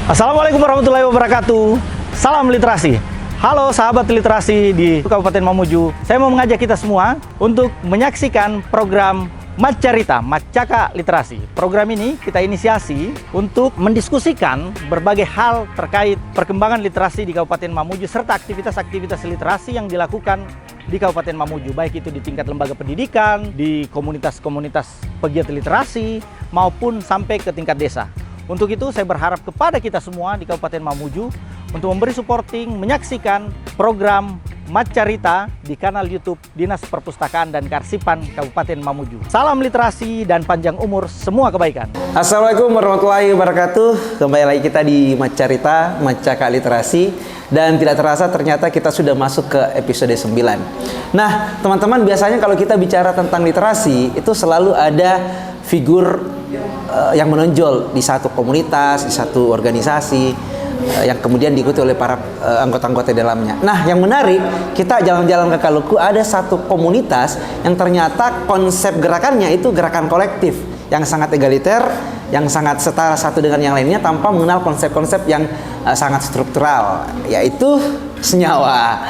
Assalamualaikum warahmatullahi wabarakatuh. Salam literasi. Halo sahabat literasi di Kabupaten Mamuju. Saya mau mengajak kita semua untuk menyaksikan program Macarita, Macaka Literasi. Program ini kita inisiasi untuk mendiskusikan berbagai hal terkait perkembangan literasi di Kabupaten Mamuju serta aktivitas-aktivitas literasi yang dilakukan di Kabupaten Mamuju, baik itu di tingkat lembaga pendidikan, di komunitas-komunitas pegiat literasi, maupun sampai ke tingkat desa. Untuk itu saya berharap kepada kita semua di Kabupaten Mamuju untuk memberi supporting, menyaksikan program Macarita di kanal YouTube Dinas Perpustakaan dan Kearsipan Kabupaten Mamuju. Salam literasi dan panjang umur, semua kebaikan. Assalamualaikum warahmatullahi wabarakatuh. Kembali lagi kita di Macarita, Macaka Literasi. Dan tidak terasa ternyata kita sudah masuk ke episode 9. Nah, teman-teman, biasanya kalau kita bicara tentang literasi, itu selalu ada figur yang menonjol di satu komunitas, di satu organisasi, yang kemudian diikuti oleh para anggota-anggota di dalamnya. Nah, yang menarik, kita jalan-jalan ke Kaluku, ada satu komunitas yang ternyata konsep gerakannya itu gerakan kolektif, yang sangat egaliter, yang sangat setara satu dengan yang lainnya tanpa mengenal konsep-konsep yang sangat struktural, yaitu Senyawa.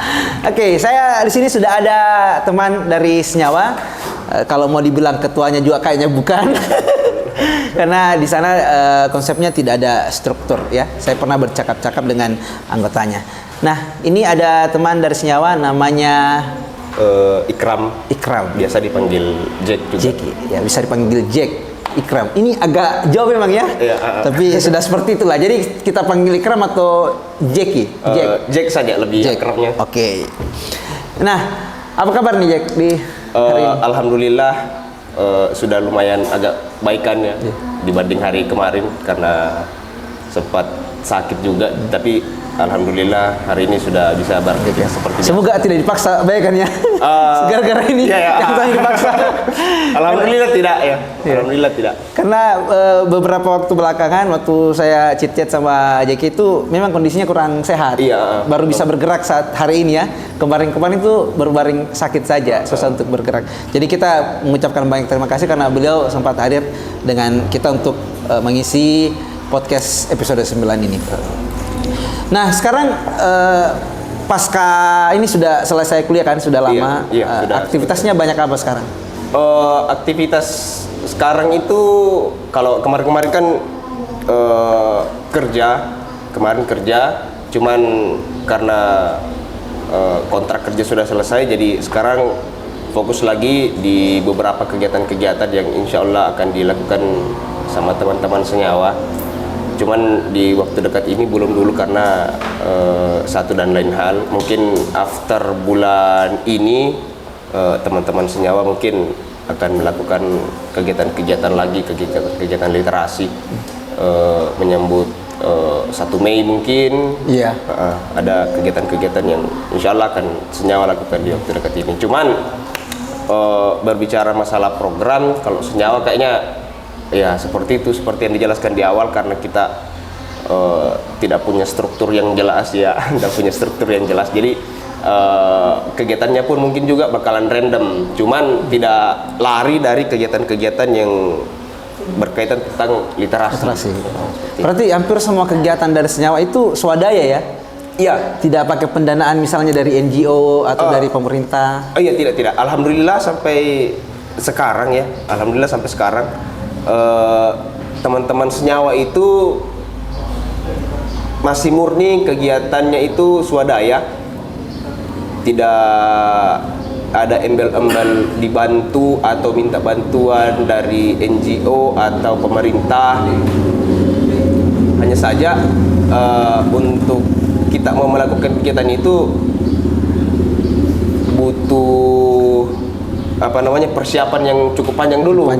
Oke, saya di sini sudah ada teman dari Senyawa. Kalau mau dibilang ketuanya juga kayaknya bukan. Karena di sana konsepnya tidak ada struktur ya. Saya pernah bercakap-cakap dengan anggotanya. Nah, ini ada teman dari Senyawa namanya Ikram. Ikram. Biasa dipanggil Jack juga. Jack, ya bisa dipanggil Jack. Ikram. Ini agak jauh memang ya. Tapi sudah seperti itulah. Jadi kita panggil Ikram atau Jacky? Jack saja lebih Jack. akrabnya. Oke. Nah, apa kabar nih Jack di hari ini? Alhamdulillah sudah lumayan agak baikan ya dibanding hari kemarin karena sempat sakit juga, tapi alhamdulillah hari ini sudah bisa beraktivitas seperti biasa. Semoga tidak dipaksa baikan ya. Gara-gara ini yang dipaksa. Alhamdulillah tidak ya. Alhamdulillah tidak. Karena beberapa waktu belakangan waktu saya chit-chat sama Jacky itu memang kondisinya kurang sehat. Iya. Baru bisa bergerak saat hari ini ya. Kemarin-kemarin itu baru sakit saja, susah untuk bergerak. Jadi kita mengucapkan banyak terima kasih karena beliau sempat hadir dengan kita untuk mengisi podcast episode 9 ini. Nah, sekarang pasca ini sudah selesai kuliah kan, sudah lama. Iya, sudah. Aktivitasnya banyak apa sekarang? Aktivitas sekarang itu kalau kemarin-kemarin kan kemarin kerja, cuman karena kontrak kerja sudah selesai, jadi sekarang fokus lagi di beberapa kegiatan-kegiatan yang insya Allah akan dilakukan sama teman-teman Senyawa. Cuman di waktu dekat ini belum dulu karena satu dan lain hal. Mungkin after bulan ini teman-teman Senyawa mungkin akan melakukan kegiatan-kegiatan lagi, kegiatan literasi menyambut 1 Mei mungkin. Iya. Ada kegiatan-kegiatan yang insya Allah akan Senyawa lakukan di waktu dekat ini. Cuman berbicara masalah program, kalau Senyawa kayaknya ya seperti itu, seperti yang dijelaskan di awal, karena kita tidak punya struktur yang jelas ya. Tidak punya struktur yang jelas, jadi kegiatannya pun mungkin juga bakalan random, cuman tidak lari dari kegiatan-kegiatan yang berkaitan tentang literasi. Berarti hampir semua kegiatan dari Senyawa itu swadaya ya? Iya. Tidak pakai pendanaan misalnya dari NGO atau dari pemerintah? Iya, tidak. Alhamdulillah sampai sekarang ya. Alhamdulillah sampai sekarang teman-teman Senyawa itu masih murni kegiatannya itu swadaya, tidak ada embel-embel dibantu atau minta bantuan dari NGO atau pemerintah. Hanya saja untuk kita mau melakukan kegiatan itu butuh persiapan yang cukup panjang dulu.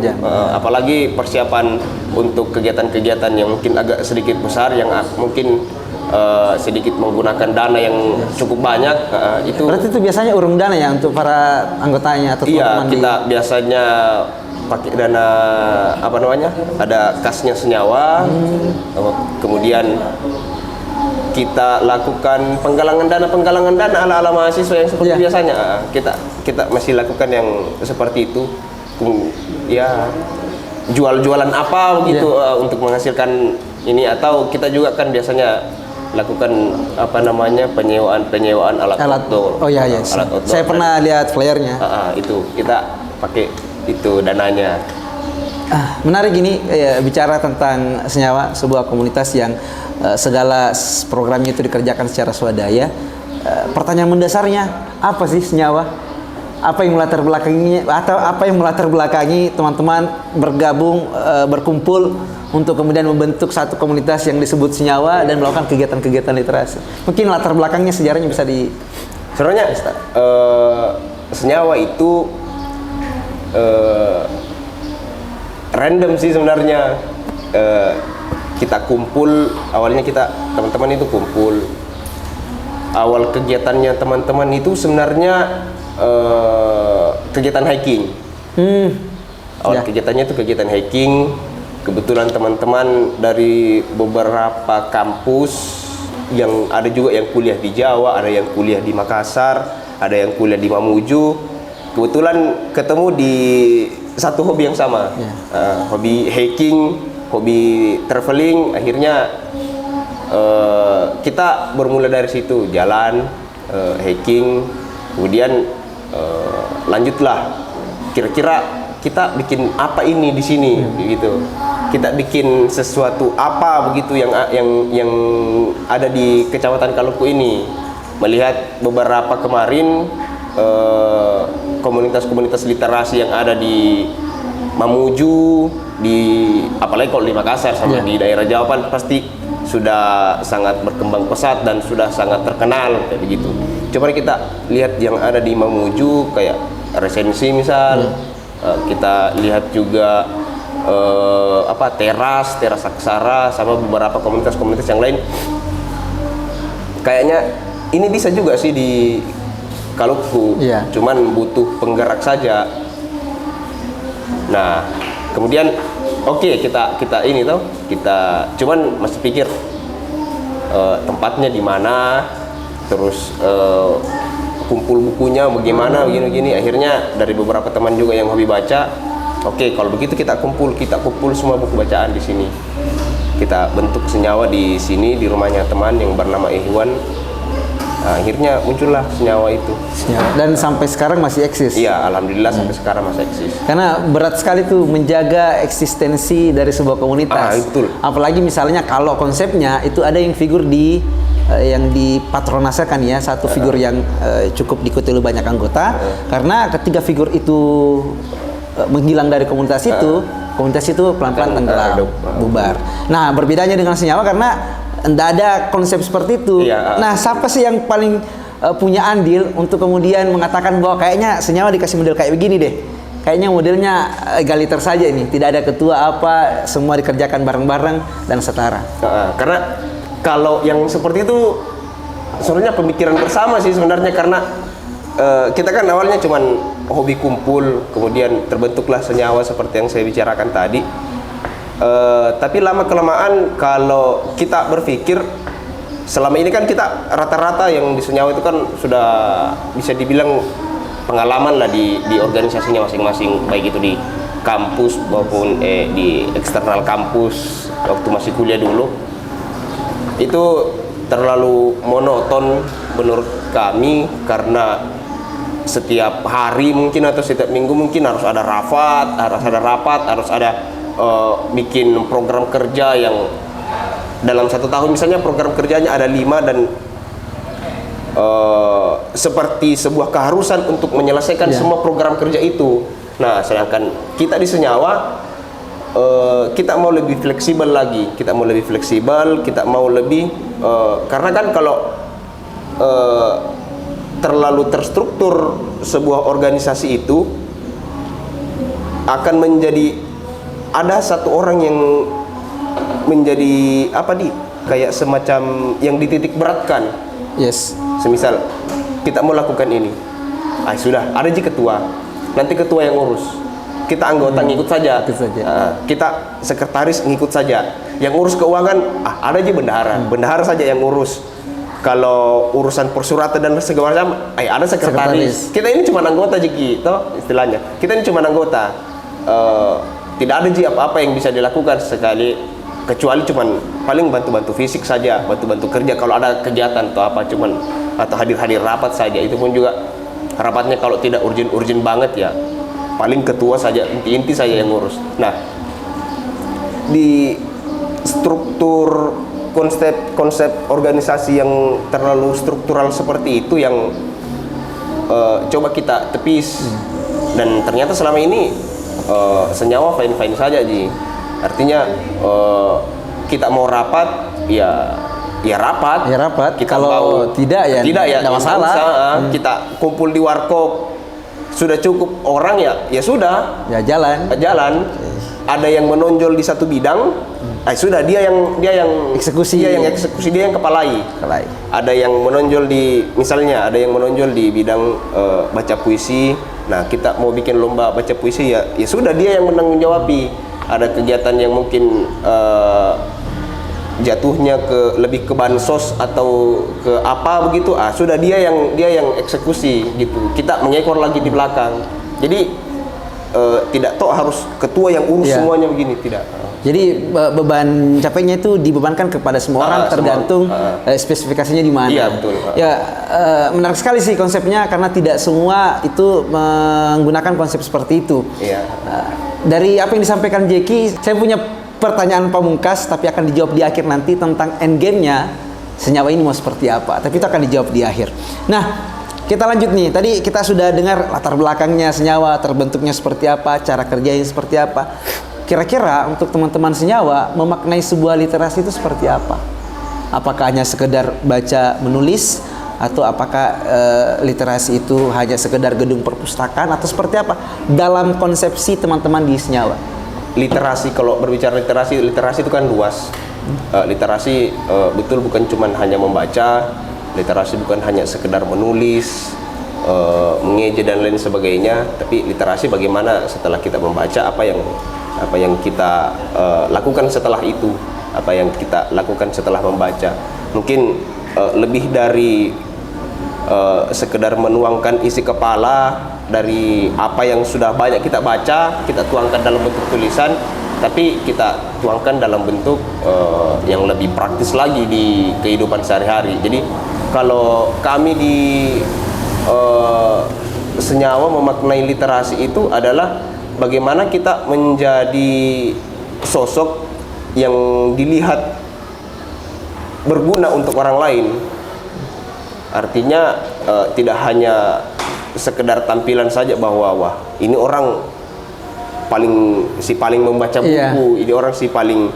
Apalagi persiapan untuk kegiatan-kegiatan yang mungkin agak sedikit besar, yang mungkin sedikit menggunakan dana yang cukup banyak. Itu berarti itu biasanya urung dana ya untuk para anggotanya atau teman-teman? Iya, kita biasanya pakai dana ada kasnya Senyawa. Kemudian kita lakukan penggalangan dana ala mahasiswa yang seperti biasanya. Kita masih lakukan yang seperti itu. Ya, jual-jualan apa begitu untuk menghasilkan ini, atau kita juga kan biasanya lakukan apa namanya penyewaan alat outdoor. Oh ya, yes. Alat outdoor. Saya pernah lihat flyernya. Itu kita pakai itu dananya. Menarik ini bicara tentang Senyawa, sebuah komunitas yang segala programnya itu dikerjakan secara swadaya. Pertanyaan mendasarnya, apa sih Senyawa? Apa yang melatar belakanginya, atau apa yang melatar belakangi teman-teman bergabung, berkumpul untuk kemudian membentuk satu komunitas yang disebut Senyawa dan melakukan kegiatan-kegiatan literasi? Mungkin latar belakangnya, sejarahnya bisa di... Sebenarnya Senyawa itu random sih sebenarnya. Kita kumpul, awalnya kita teman-teman itu kumpul. Awal kegiatannya teman-teman itu sebenarnya kegiatan hiking. Awal kegiatannya itu kegiatan hiking. Kebetulan teman-teman dari beberapa kampus, yang ada juga yang kuliah di Jawa, ada yang kuliah di Makassar, ada yang kuliah di Mamuju. Kebetulan ketemu di satu hobi yang sama, hobi hiking, hobi traveling. Akhirnya kita bermula dari situ, jalan, hiking, kemudian lanjutlah. Kira-kira kita bikin apa ini di sini, gitu. Kita bikin sesuatu apa begitu yang ada di Kecamatan Kaluku ini. Melihat beberapa kemarin komunitas-komunitas literasi yang ada di Mamuju, apalagi kalau di Makassar sama di daerah Jawa kan pasti sudah sangat berkembang pesat dan sudah sangat terkenal kayak begitu. Coba kita lihat yang ada di Mamuju, kayak Resensi misal, kita lihat juga teras Aksara sama beberapa komunitas-komunitas yang lain. Kayaknya ini bisa juga sih di Kaluku, cuman butuh penggerak saja. Nah, kemudian kita ini kita cuman masih pikir tempatnya di mana, terus kumpul bukunya bagaimana, begini. Akhirnya dari beberapa teman juga yang hobi baca, kalau begitu kita kumpul semua buku bacaan di sini. Kita bentuk Senyawa di sini, di rumahnya teman yang bernama Ihwan. Akhirnya muncullah Senyawa itu. Dan sampai sekarang masih eksis. Iya, alhamdulillah sampai sekarang masih eksis. Karena berat sekali tuh menjaga eksistensi dari sebuah komunitas. Betul. Apalagi misalnya kalau konsepnya itu ada yang figur di yang dipatronasakan ya, satu figur yang cukup diikuti oleh banyak anggota. Karena ketika figur itu menghilang dari komunitas itu, komunitas itu pelan-pelan tenggelam, bubar. Nah, berbedanya dengan Senyawa karena tidak ada konsep seperti itu. Nah, siapa sih yang paling punya andil untuk kemudian mengatakan bahwa kayaknya Senyawa dikasih model kayak begini deh? Kayaknya modelnya egaliter saja ini, tidak ada ketua apa, semua dikerjakan bareng-bareng dan setara. Karena kalau yang seperti itu sebenarnya pemikiran bersama sih sebenarnya, karena kita kan awalnya cuman hobi kumpul, kemudian terbentuklah Senyawa seperti yang saya bicarakan tadi. Tapi lama-kelamaan kalau kita berpikir, selama ini kan kita rata-rata yang di Senyawa itu kan sudah bisa dibilang pengalaman lah di organisasinya masing-masing, baik itu di kampus maupun di eksternal kampus waktu masih kuliah dulu. Itu terlalu monoton menurut kami, karena setiap hari mungkin atau setiap minggu mungkin harus ada rapat, harus ada bikin program kerja yang dalam satu tahun misalnya program kerjanya ada 5 dan seperti sebuah keharusan untuk menyelesaikan semua program kerja itu. Nah, sedangkan kita di Senyawa kita mau lebih fleksibel lagi, kita mau lebih karena kan kalau terlalu terstruktur sebuah organisasi itu akan menjadi ada satu orang yang menjadi kayak semacam yang dititik beratkan. Semisal kita mau lakukan ini, sudah ada ketua, nanti ketua yang urus, kita anggota ngikut saja. Kita sekretaris ngikut saja. Yang urus keuangan ada bendahara saja yang urus. Kalau urusan persuratan dan segala macam, ada sekretaris. Kita ini cuma anggota istilahnya. Kita ini cuma anggota. Tidak ada apa-apa yang bisa dilakukan sekali kecuali cuman paling bantu-bantu fisik saja, bantu-bantu kerja kalau ada kegiatan atau apa, cuman atau hadir-hadir rapat saja. Itu pun juga rapatnya kalau tidak urgent banget ya paling ketua saja, inti saja yang ngurus. Nah, di struktur konsep organisasi yang terlalu struktural seperti itu yang coba kita tepis. Dan ternyata selama ini senyawa fine saja Ji. Artinya kita mau rapat ya rapat. Ya rapat. Kita kalau mau tidak ya tidak masalah. Kita kumpul di warkop sudah cukup orang ya sudah. Ya jalan. Ada yang menonjol di satu bidang, sudah dia yang eksekusi, dia yang kepalai. Ada yang menonjol di bidang baca puisi. Nah, kita mau bikin lomba baca puisi ya sudah dia yang menanggung jawabi. Ada kegiatan yang mungkin jatuhnya lebih ke bansos atau ke apa begitu, sudah dia yang eksekusi gitu. Kita mengekor lagi di belakang. Jadi tidak harus ketua yang urus semuanya begini, tidak. Jadi beban capeknya itu dibebankan kepada semua orang tergantung spesifikasinya di mana. Iya, betul. Menarik sekali sih konsepnya karena tidak semua itu menggunakan konsep seperti itu. Iya. Dari apa yang disampaikan Jeki, saya punya pertanyaan pamungkas tapi akan dijawab di akhir nanti tentang endgame-nya senyawa ini mau seperti apa. Tapi itu akan dijawab di akhir. Nah, kita lanjut nih. Tadi kita sudah dengar latar belakangnya senyawa, terbentuknya seperti apa, cara kerjanya seperti apa. Kira-kira untuk teman-teman senyawa memaknai sebuah literasi itu seperti apa? Apakah hanya sekedar baca menulis atau apakah literasi itu hanya sekedar gedung perpustakaan atau seperti apa dalam konsepsi teman-teman di senyawa? Literasi, kalau berbicara literasi itu kan luas. Literasi betul bukan cuma hanya membaca. Literasi bukan hanya sekedar menulis, mengeja dan lain sebagainya, tapi literasi bagaimana setelah kita membaca, apa yang kita lakukan setelah itu, apa yang kita lakukan setelah membaca. Mungkin lebih dari sekedar menuangkan isi kepala dari apa yang sudah banyak kita baca, kita tuangkan dalam bentuk tulisan, tapi kita tuangkan dalam bentuk yang lebih praktis lagi di kehidupan sehari-hari. Jadi kalau kami di senyawa memaknai literasi itu adalah bagaimana kita menjadi sosok yang dilihat berguna untuk orang lain. Artinya tidak hanya sekedar tampilan saja bahwa wah ini orang paling membaca buku, ini orang paling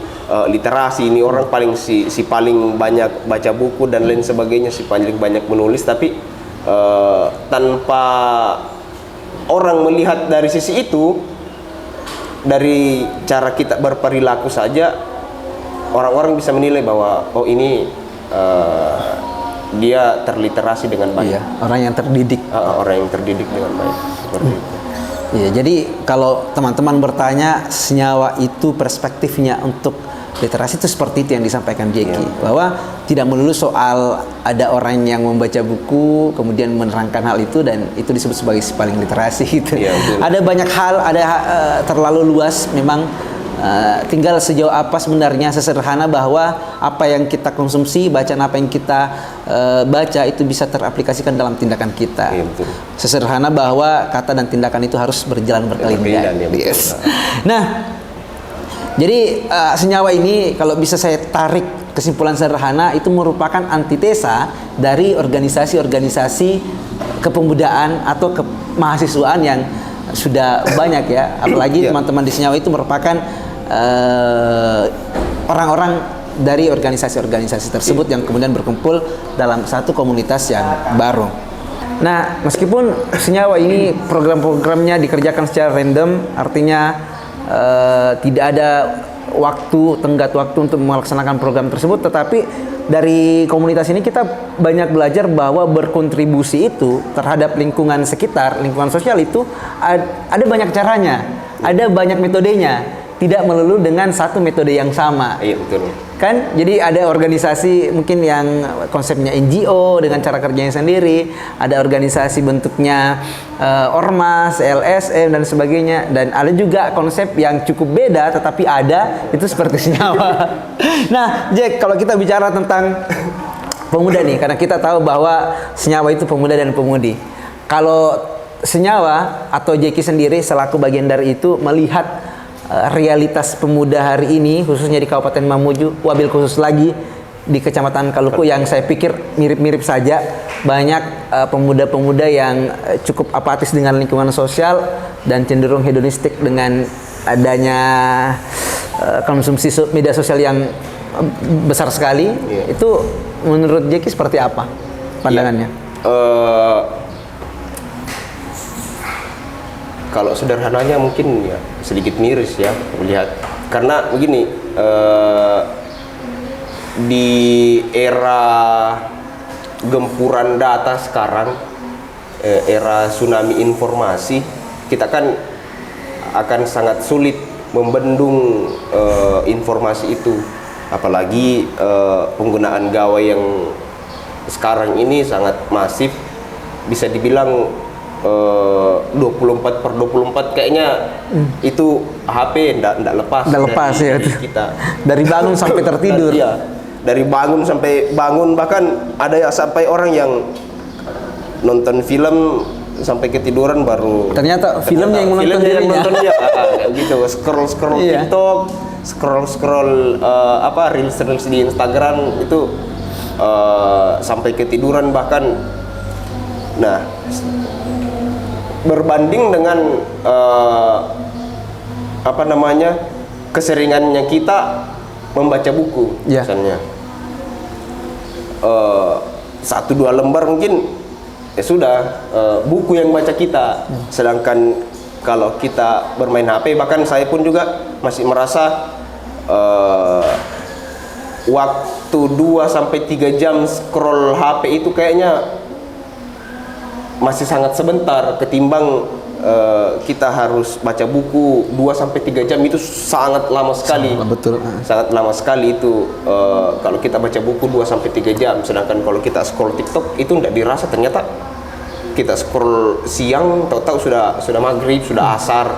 literasi, ini orang si paling banyak baca buku dan lain sebagainya, si paling banyak menulis, tapi tanpa orang melihat dari sisi itu, dari cara kita berperilaku saja orang-orang bisa menilai bahwa oh ini dia terliterasi dengan baik. Iya, orang yang terdidik. Orang yang terdidik dengan baik. Seperti itu. Iya, jadi kalau teman-teman bertanya senyawa itu perspektifnya untuk literasi itu seperti itu yang disampaikan Jeki, bahwa tidak melulu soal ada orang yang membaca buku kemudian menerangkan hal itu dan itu disebut sebagai si paling literasi gitu. Ada banyak hal, terlalu luas memang. Tinggal sejauh apa sebenarnya sesederhana bahwa apa yang kita konsumsi, bacaan apa yang kita baca itu bisa teraplikasikan dalam tindakan kita. Sesederhana bahwa kata dan tindakan itu harus berjalan berkelindan. Yes. Nah, jadi senyawa ini kalau bisa saya tarik kesimpulan sederhana itu merupakan antitesa dari organisasi-organisasi kepemudaan atau kemahasiswaan yang sudah banyak ya, apalagi teman-teman di senyawa itu merupakan orang-orang dari organisasi-organisasi tersebut yang kemudian berkumpul dalam satu komunitas yang baru. Nah, meskipun senyawa ini program-programnya dikerjakan secara random, artinya tidak ada tenggat waktu untuk melaksanakan program tersebut, tetapi dari komunitas ini kita banyak belajar bahwa berkontribusi itu terhadap lingkungan sekitar, lingkungan sosial itu ada banyak caranya, ada banyak metodenya. tidak melulu dengan satu metode yang sama. Iya betul. Kan jadi ada organisasi mungkin yang konsepnya NGO dengan cara kerjanya sendiri, ada organisasi bentuknya ormas, LSM dan sebagainya, dan ada juga konsep yang cukup beda tetapi ada, itu seperti senyawa. Nah, Jack, kalau kita bicara tentang pemuda nih, karena kita tahu bahwa senyawa itu pemuda dan pemudi. Kalau senyawa atau Jeki sendiri selaku bagian dari itu melihat realitas pemuda hari ini, khususnya di Kabupaten Mamuju, wabil khusus lagi di Kecamatan Kaluku yang saya pikir mirip-mirip saja, banyak pemuda-pemuda yang cukup apatis dengan lingkungan sosial dan cenderung hedonistik dengan adanya konsumsi media sosial yang besar sekali. Itu menurut Jeki seperti apa pandangannya? Kalau sederhananya mungkin ya sedikit miris ya melihat, karena begini, di era gempuran data sekarang, era tsunami informasi, kita kan akan sangat sulit membendung informasi itu, apalagi penggunaan gawai yang sekarang ini sangat masif, bisa dibilang 24/24 kayaknya itu HP ndak lepas ya dari kita, dari bangun sampai tertidur. Iya, dari bangun sampai bangun, bahkan ada ya sampai orang yang nonton film sampai ketiduran baru ternyata filmnya yang menonton dirinya. Kayak gitu, scroll Iya. TikTok, scroll reels di Instagram itu sampai ketiduran bahkan. Nah, berbanding dengan keseringannya kita membaca buku, misalnya 1-2 lembar mungkin ya sudah, buku yang baca kita. Sedangkan kalau kita bermain HP, bahkan saya pun juga masih merasa waktu 2-3 jam scroll HP itu kayaknya masih sangat sebentar ketimbang kita harus baca buku 2-3 jam, itu sangat lama sekali. Sangat lama sekali itu kalau kita baca buku 2-3 jam. Sedangkan kalau kita scroll TikTok itu tidak dirasa, ternyata kita scroll siang tahu-tahu sudah maghrib, sudah asar.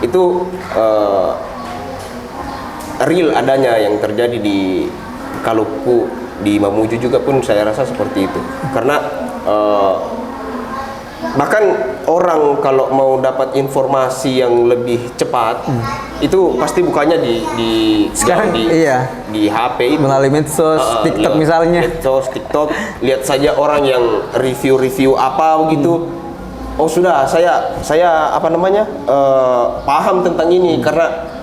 Itu real adanya yang terjadi di Kaluku, di Mamuju juga pun saya rasa seperti itu. Karena bahkan orang kalau mau dapat informasi yang lebih cepat itu pasti bukannya di HP itu, melalui medsos, TikTok misalnya. Medsos, TikTok, lihat saja orang yang review apa begitu. Oh sudah, saya paham tentang ini karena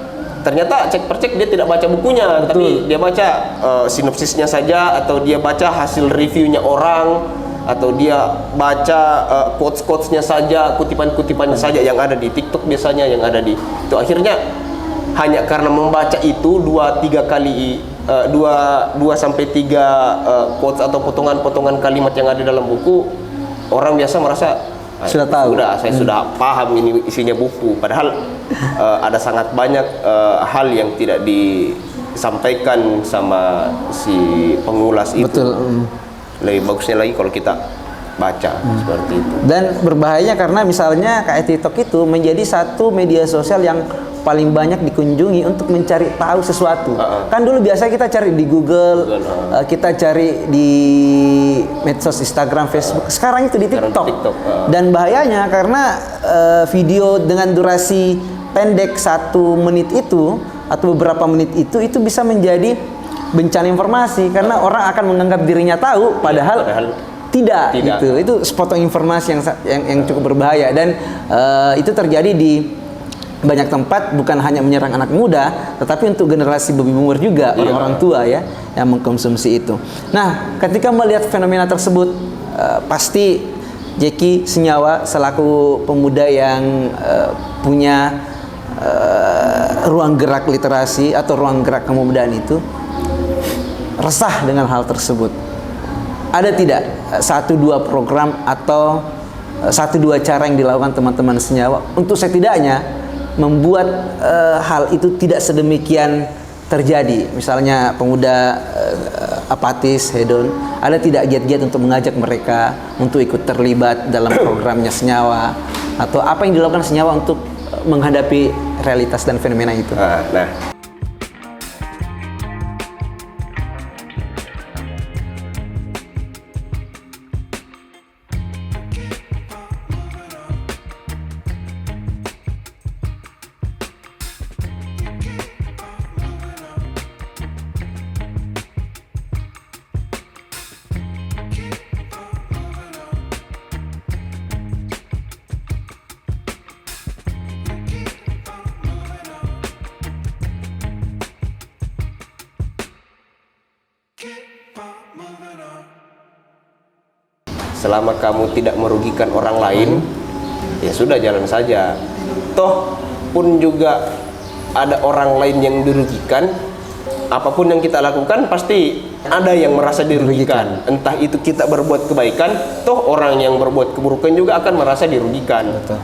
ternyata cek per cek dia tidak baca bukunya, tapi dia baca sinopsisnya saja, atau dia baca hasil reviewnya orang, atau dia baca quotes-quotesnya saja, kutipan-kutipannya saja yang ada di TikTok biasanya, yang ada di itu. Akhirnya hanya karena membaca itu 2-3 kali 2-3 quotes atau potongan-potongan kalimat yang ada dalam buku, orang biasa merasa sudah tahu. Saya sudah paham ini isinya buku. Padahal ada sangat banyak hal yang tidak disampaikan sama si pengulas itu. Betul. Lebih bagusnya lagi kalau kita baca seperti itu. Dan berbahayanya karena misalnya kayak TikTok itu menjadi satu media sosial yang paling banyak dikunjungi untuk mencari tahu sesuatu. Kan dulu biasa kita cari di Google, kita cari di medsos Instagram, Facebook. Sekarang itu di TikTok. Dan bahayanya karena video dengan durasi pendek 1 menit itu atau beberapa menit itu bisa menjadi bencana informasi, karena orang akan menganggap dirinya tahu padahal tidak. Gitu. Itu sepotong informasi yang cukup berbahaya, dan itu terjadi di banyak tempat, bukan hanya menyerang anak muda tetapi untuk generasi baby boomer juga, orang-orang tua ya yang mengkonsumsi itu. Nah, ketika melihat fenomena tersebut, pasti Jeki senyawa selaku pemuda yang punya ruang gerak literasi atau ruang gerak kemudaan itu resah dengan hal tersebut. Ada tidak 1-2 program atau 1-2 cara yang dilakukan teman-teman senyawa untuk setidaknya membuat hal itu tidak sedemikian terjadi. Misalnya pemuda apatis, hedon, ada tidak giat-giat untuk mengajak mereka untuk ikut terlibat dalam programnya Senyawa, atau apa yang dilakukan Senyawa untuk menghadapi realitas dan fenomena itu? Nah, selama kamu tidak merugikan orang lain, ya sudah, jalan saja. Toh pun juga ada orang lain yang dirugikan, apapun yang kita lakukan pasti ada yang merasa dirugikan. Entah itu kita berbuat kebaikan, toh orang yang berbuat keburukan juga akan merasa dirugikan. Betul.